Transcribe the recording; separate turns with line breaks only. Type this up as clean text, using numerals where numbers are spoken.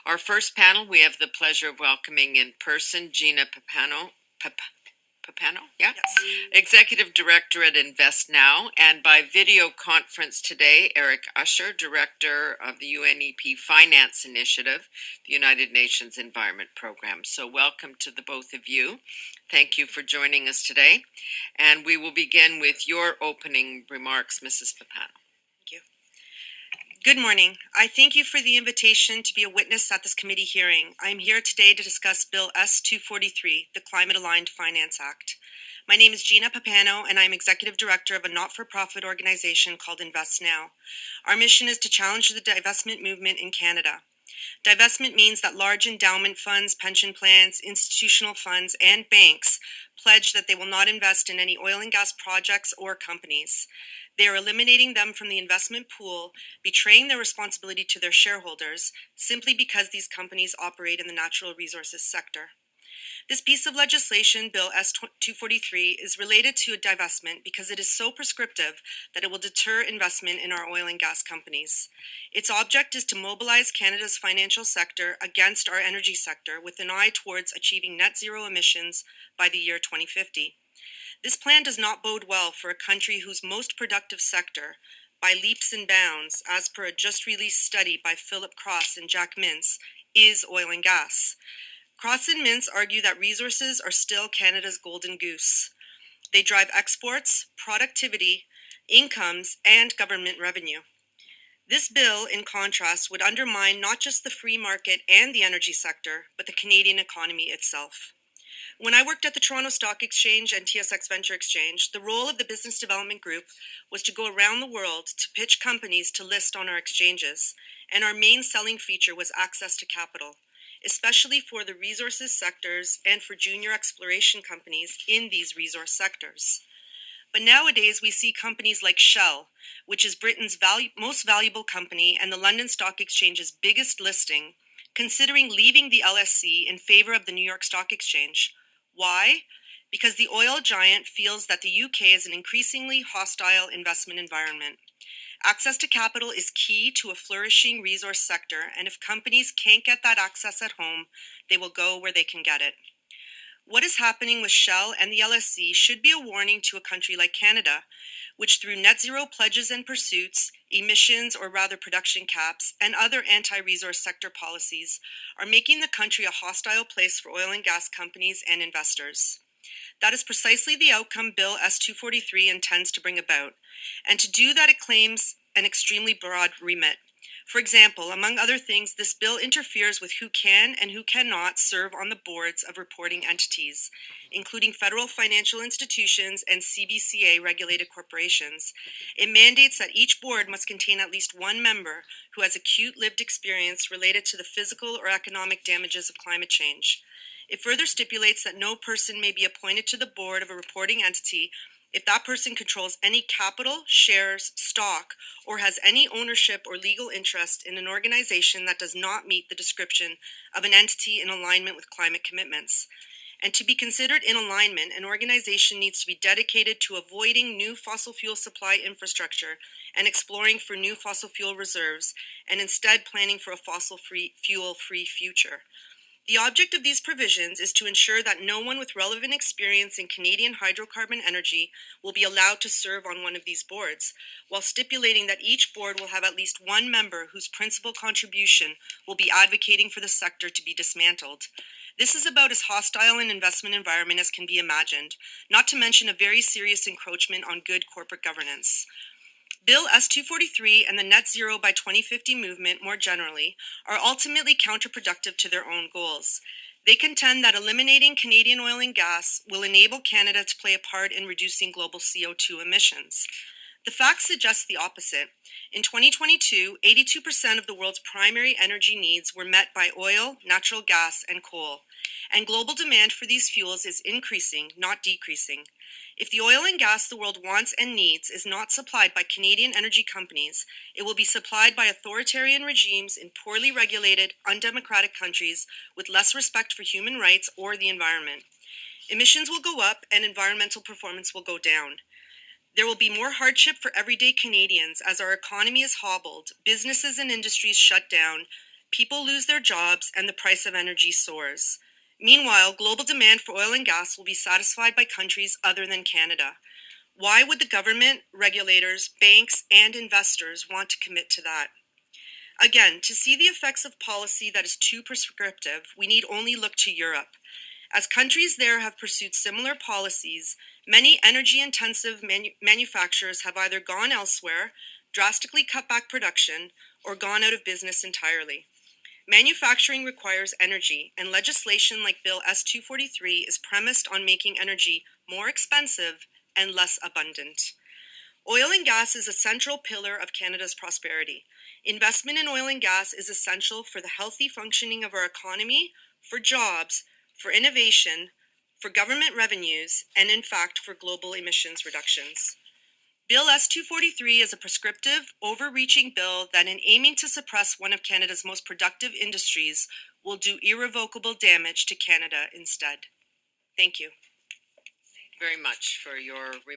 Our first panel, we have the pleasure of welcoming in person Gina Pappano. Pappano, yeah?
Yes.
Executive Director at InvestNow, and by video conference today, Eric Usher, Director of the UNEP Finance Initiative, the United Nations Environment Program. So welcome to the both of you. Thank you for joining us today. And we will begin with your opening remarks, Mrs. Pappano.
Good morning. I thank you for the invitation to be a witness at this committee hearing. I am here today to discuss Bill S-243, the Climate Aligned Finance Act. My name is Gina Pappano, and I am Executive Director of a not-for-profit organization called InvestNow. Our mission is to challenge the divestment movement in Canada. Divestment means that large endowment funds, pension plans, institutional funds, and banks pledge that they will not invest in any oil and gas projects or companies. They are eliminating them from the investment pool, betraying their responsibility to their shareholders, simply because these companies operate in the natural resources sector. This piece of legislation, Bill S-243, is related to a divestment because it is so prescriptive that it will deter investment in our oil and gas companies. Its object is to mobilize Canada's financial sector against our energy sector with an eye towards achieving net zero emissions by the year 2050. This plan does not bode well for a country whose most productive sector, by leaps and bounds, as per a just-released study by Philip Cross and Jack Mintz, is oil and gas. Cross and Mintz argue that resources are still Canada's golden goose. They drive exports, productivity, incomes, and government revenue. This bill, in contrast, would undermine not just the free market and the energy sector, but the Canadian economy itself. When I worked at the Toronto Stock Exchange and TSX Venture Exchange, the role of the Business Development Group was to go around the world to pitch companies to list on our exchanges, and our main selling feature was access to capital, especially for the resources sectors and for junior exploration companies in these resource sectors. But nowadays we see companies like Shell, which is Britain's most valuable company and the London Stock Exchange's biggest listing, considering leaving the LSE in favor of the New York Stock Exchange. Why? Because the oil giant feels that the UK is an increasingly hostile investment environment. Access to capital is key to a flourishing resource sector, and if companies can't get that access at home, they will go where they can get it. What is happening with Shell and the LSE should be a warning to a country like Canada, which through net zero pledges and pursuits, emissions or rather production caps, and other anti-resource sector policies are making the country a hostile place for oil and gas companies and investors. That is precisely the outcome Bill S-243 intends to bring about, and to do that it claims an extremely broad remit. For example, among other things, this bill interferes with who can and who cannot serve on the boards of reporting entities, including federal financial institutions and CBCA-regulated corporations. It mandates that each board must contain at least one member who has acute lived experience related to the physical or economic damages of climate change. It further stipulates that no person may be appointed to the board of a reporting entity if that person controls any capital, shares, stock, or has any ownership or legal interest in an organization that does not meet the description of an entity in alignment with climate commitments. And to be considered in alignment, an organization needs to be dedicated to avoiding new fossil fuel supply infrastructure and exploring for new fossil fuel reserves, and instead planning for a fossil fuel-free future. The object of these provisions is to ensure that no one with relevant experience in Canadian hydrocarbon energy will be allowed to serve on one of these boards, while stipulating that each board will have at least one member whose principal contribution will be advocating for the sector to be dismantled. This is about as hostile an investment environment as can be imagined, not to mention a very serious encroachment on good corporate governance. Bill S-243 and the Net Zero by 2050 movement, more generally, are ultimately counterproductive to their own goals. They contend that eliminating Canadian oil and gas will enable Canada to play a part in reducing global CO2 emissions. The facts suggest the opposite. In 2022, 82% of the world's primary energy needs were met by oil, natural gas, and coal. And global demand for these fuels is increasing, not decreasing. If the oil and gas the world wants and needs is not supplied by Canadian energy companies, it will be supplied by authoritarian regimes in poorly regulated, undemocratic countries with less respect for human rights or the environment. Emissions will go up and environmental performance will go down. There will be more hardship for everyday Canadians as our economy is hobbled, businesses and industries shut down, People lose their jobs and the price of energy soars. Meanwhile, global demand for oil and gas will be satisfied by countries other than Canada. Why would the government, regulators, banks, and investors want to commit to that? Again, to see the effects of policy that is too prescriptive, we need only look to Europe. As countries there have pursued similar policies, many energy-intensive manufacturers have either gone elsewhere, drastically cut back production, or gone out of business entirely. Manufacturing requires energy, and legislation like Bill S-243 is premised on making energy more expensive and less abundant. Oil and gas is a central pillar of Canada's prosperity. Investment in oil and gas is essential for the healthy functioning of our economy, for jobs, for innovation, for government revenues, and in fact, for global emissions reductions. Bill S-243 is a prescriptive, overreaching bill that, in aiming to suppress one of Canada's most productive industries, will do irrevocable damage to Canada instead. Thank you.
Very much for your